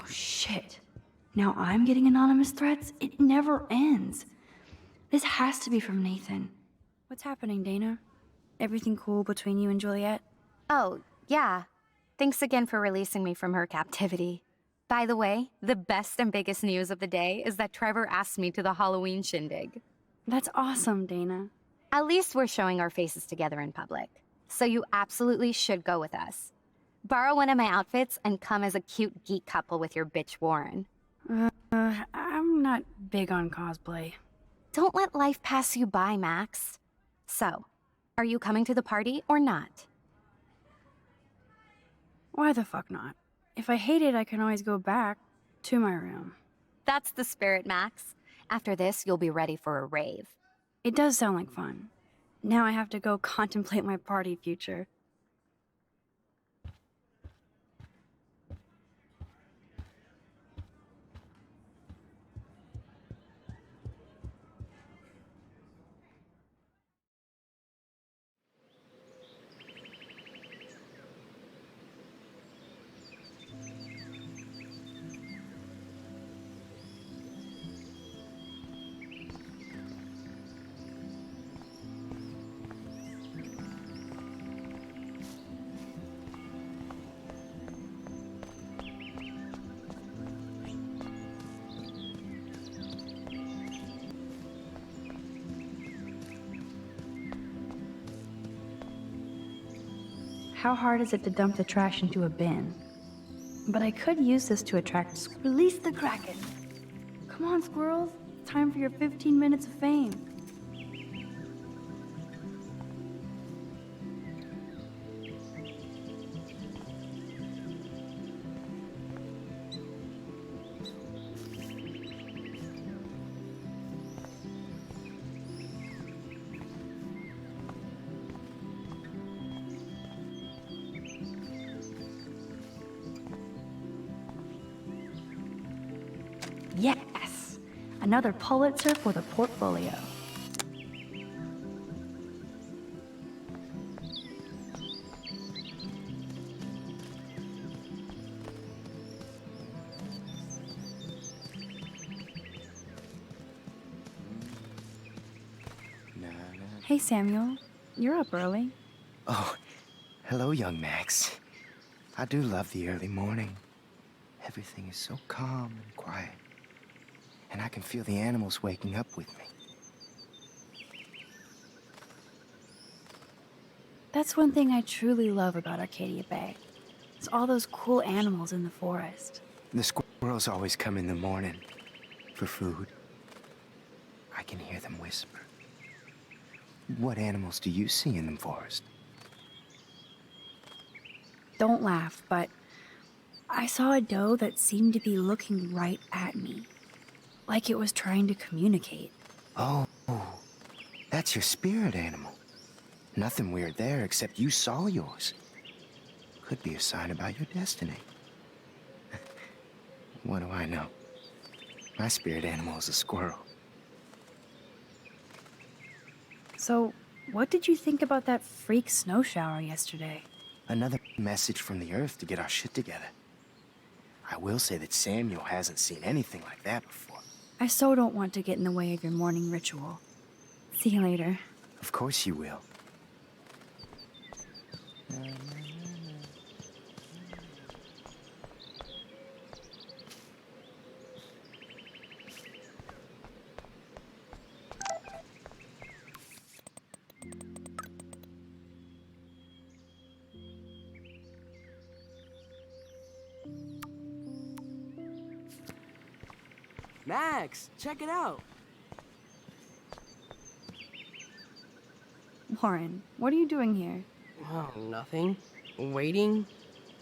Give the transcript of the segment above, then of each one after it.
shit. Now I'm getting anonymous threats? It never ends. This has to be from Nathan. What's happening, Dana? Everything cool between you and Juliet? Oh, yeah. Thanks again for releasing me from her captivity. By the way, the best and biggest news of the day is that Trevor asked me to the Halloween shindig. That's awesome, Dana. At least we're showing our faces together in public. So you absolutely should go with us. Borrow one of my outfits and come as a cute geek couple with your bitch Warren. I'm not big on cosplay. Don't let life pass you by, Max. So, are you coming to the party or not? Why the fuck not? If I hate it, I can always go back to my room. That's the spirit, Max. After this, you'll be ready for a rave. It does sound like fun. Now I have to go contemplate my party future. How hard is it to dump the trash into a bin? But I could use this to attract... Release the Kraken! Come on, squirrels. Time for your 15 minutes of fame. Yes! Another Pulitzer for the portfolio. Hey, Samuel. You're up early. Oh, hello, young Max. I do love the early morning. Everything is so calm and quiet. And I can feel the animals waking up with me. That's one thing I truly love about Arcadia Bay. It's all those cool animals in the forest. The squirrels always come in the morning for food. I can hear them whisper. What animals do you see in the forest? Don't laugh, but I saw a doe that seemed to be looking right at me. Like it was trying to communicate. Oh, that's your spirit animal. Nothing weird there except you saw yours. Could be a sign about your destiny. What do I know? My spirit animal is a squirrel. So, what did you think about that freak snow shower yesterday? Another message from the Earth to get our shit together. I will say that Samuel hasn't seen anything like that before. I so don't want to get in the way of your morning ritual. See you later. Of course you will. Max, check it out. Warren, what are you doing here? Oh, nothing. Waiting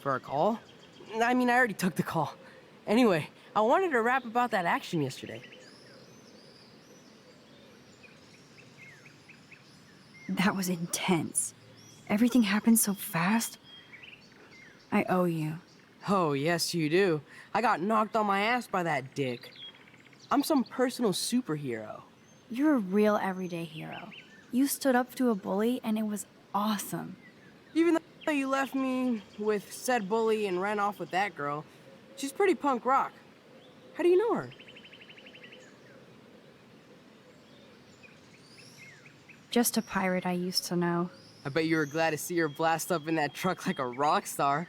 for a call? I mean, I already took the call. Anyway, I wanted to rap about that action yesterday. That was intense. Everything happened so fast. I owe you. Oh, yes, you do. I got knocked on my ass by that dick. I'm some personal superhero. You're a real everyday hero. You stood up to a bully and it was awesome. Even though you left me with said bully and ran off with that girl, She's pretty punk rock. How do you know her? Just a pirate I used to know. I bet you were glad to see her blast up in that truck like a rock star.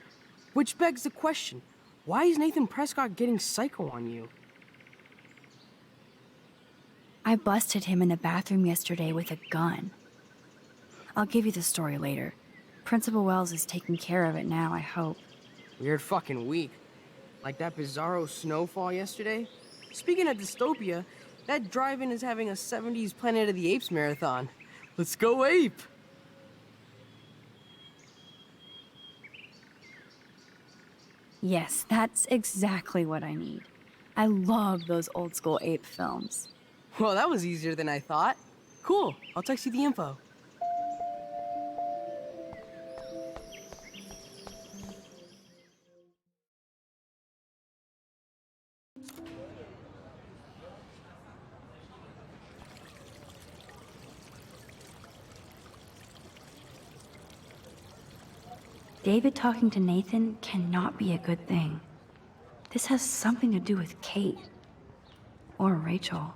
Which begs the question, why is Nathan Prescott getting psycho on you? I busted him in the bathroom yesterday with a gun. I'll give you the story later. Principal Wells is taking care of it now, I hope. Weird fucking week. Like that bizarro snowfall yesterday. Speaking of dystopia, that drive-in is having a 70s Planet of the Apes marathon. Let's go ape! Yes, that's exactly what I need. I love those old school ape films. Well, that was easier than I thought. Cool, I'll text you the info. David talking to Nathan cannot be a good thing. This has something to do with Kate. Or Rachel.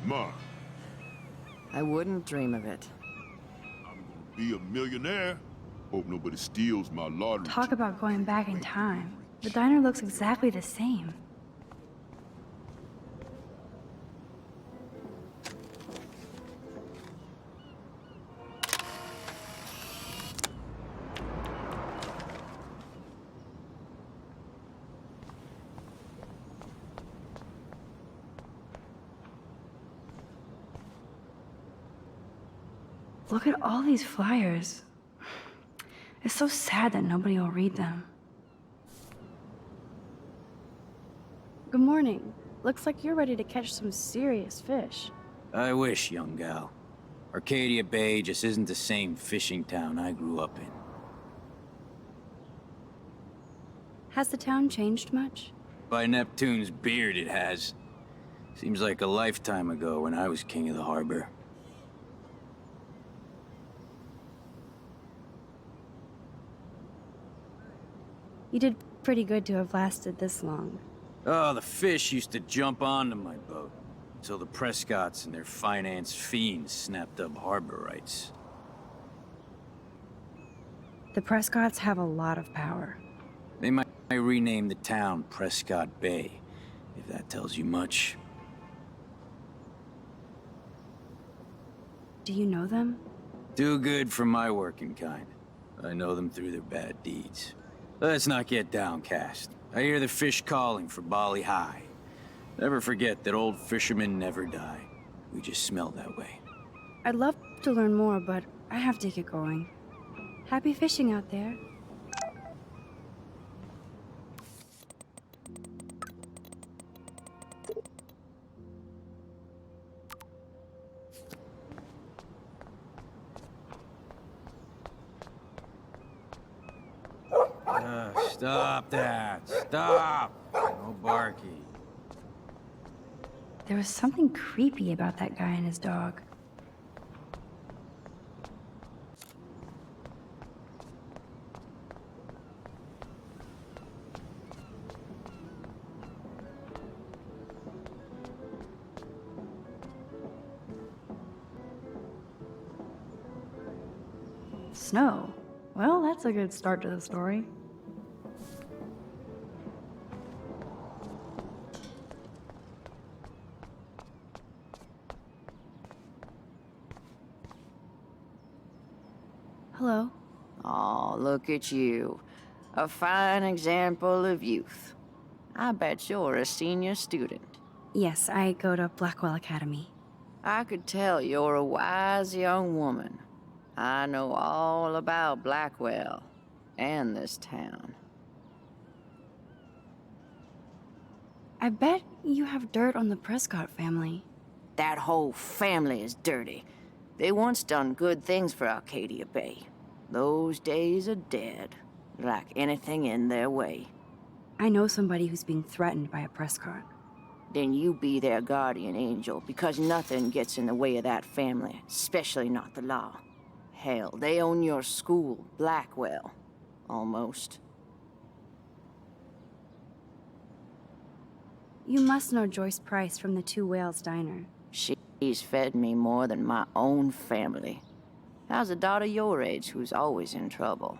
Ma, I wouldn't dream of it. I'm gonna be a millionaire. Hope nobody steals my lottery. Talk about going back in time. The diner looks exactly the same. Look at all these flyers. It's so sad that nobody will read them. Good morning. Looks like you're ready to catch some serious fish. I wish, young gal. Arcadia Bay just isn't the same fishing town I grew up in. Has the town changed much? By Neptune's beard, it has. Seems like a lifetime ago when I was king of the harbor. You did pretty good to have lasted this long. Oh, the fish used to jump onto my boat. Until the Prescotts and their finance fiends snapped up harbor rights. The Prescotts have a lot of power. They might... I renamed the town Prescott Bay, if that tells you much. Do you know them? Too good for my working kind. I know them through their bad deeds. Let's not get downcast. I hear the fish calling for Bali High. Never forget that old fishermen never die. We just smell that way. I'd love to learn more, but I have to get going. Happy fishing out there. Stop that! Stop! No barking. There was something creepy about that guy and his dog. Snow. Well, that's a good start to the story. Hello. Oh, look at you. A fine example of youth. I bet you're a senior student. Yes, I go to Blackwell Academy. I could tell you're a wise young woman. I know all about Blackwell and this town. I bet you have dirt on the Prescott family. That whole family is dirty. They once done good things for Arcadia Bay. Those days are dead, like anything in their way. I know somebody who's being threatened by a Prescott. Then you be their guardian angel, because nothing gets in the way of that family, especially not the law. Hell, they own your school, Blackwell. Almost. You must know Joyce Price from the Two Whales Diner. She's fed me more than my own family. How's a daughter your age who's always in trouble?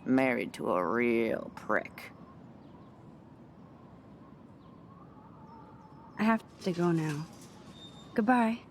Married to a real prick. I have to go now. Goodbye.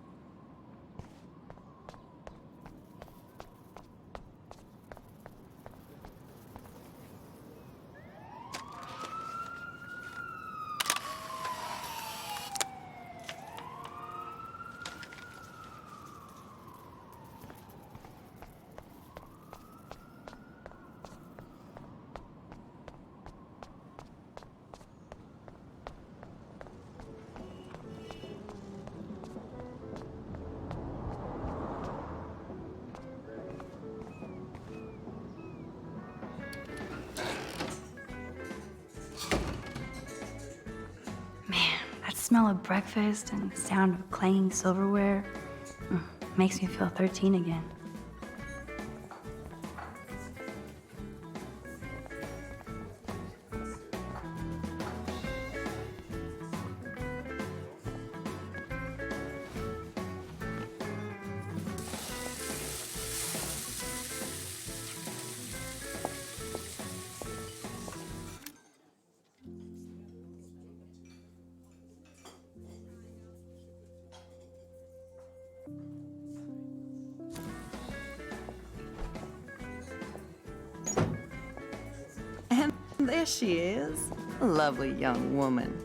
Smell of breakfast and the sound of clanging silverware makes me feel 13 again. There she is. A lovely young woman.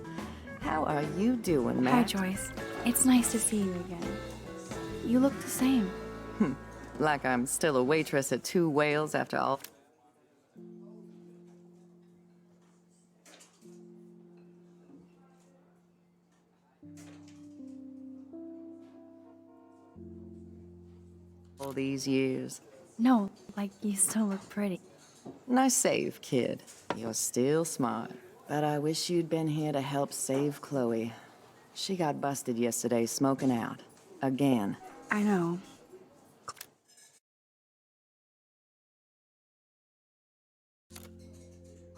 How are you doing, Matt? Hi, Joyce. It's nice to see you again. You look the same. Like I'm still a waitress at Two Whales after all these years. No, like you still look pretty. Nice save, kid. You're still smart. But I wish you'd been here to help save Chloe. She got busted yesterday smoking out. Again. I know.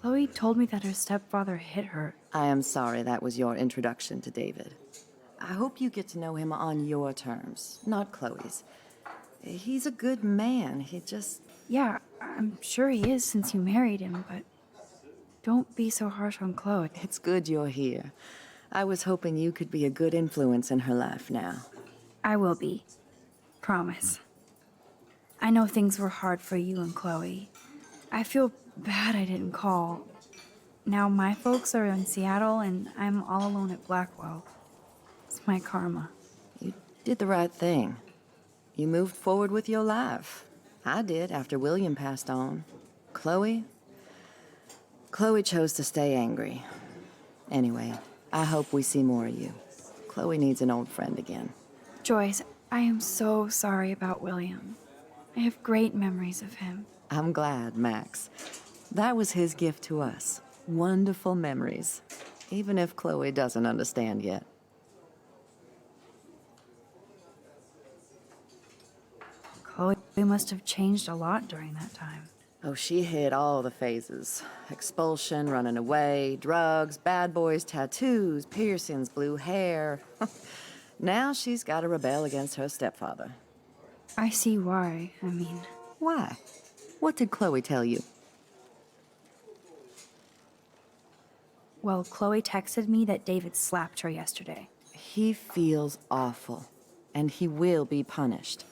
Chloe told me that her stepfather hit her. I am sorry that was your introduction to David. I hope you get to know him on your terms, not Chloe's. He's a good man. He just... Yeah, I'm sure he is since you married him, but Don't be so harsh on Chloe. It's good you're here. I was hoping you could be a good influence in her life now. I will be. Promise. I know things were hard for you and Chloe. I feel bad I didn't call. Now my folks are in Seattle and I'm all alone at Blackwell. It's my karma. You did the right thing. You moved forward with your life. I did after William passed on. Chloe chose to stay angry. Anyway, I hope we see more of you. Chloe needs an old friend again. Joyce, I am so sorry about William. I have great memories of him. I'm glad, Max. That was his gift to us. Wonderful memories. Even if Chloe doesn't understand yet. Chloe must have changed a lot during that time. Oh, she hit all the phases. Expulsion, running away, drugs, bad boys, tattoos, piercings, blue hair. Now she's got to rebel against her stepfather. I see why. I mean, Why? What did Chloe tell you? well, Chloe texted me that David slapped her yesterday. He feels awful, and he will be punished.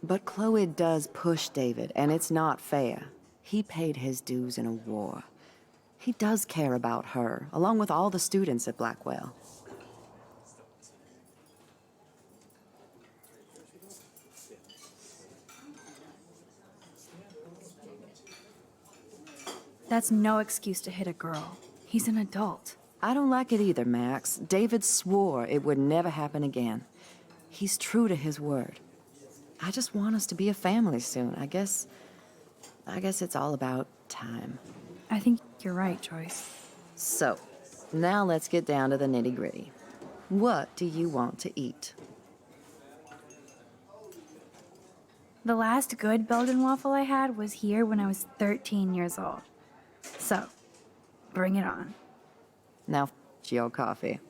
But Chloe does push David, and it's not fair. He paid his dues in a war. He does care about her, along with all the students at Blackwell. That's no excuse to hit a girl. He's an adult. I don't like it either, Max. David swore it would never happen again. He's true to his word. I just want us to be a family soon. I guess it's all about time. I think you're right, Joyce. So, now let's get down to the nitty-gritty. What do you want to eat? The last good Belgian waffle I had was here when I was 13 years old. So, bring it on. Now, your coffee.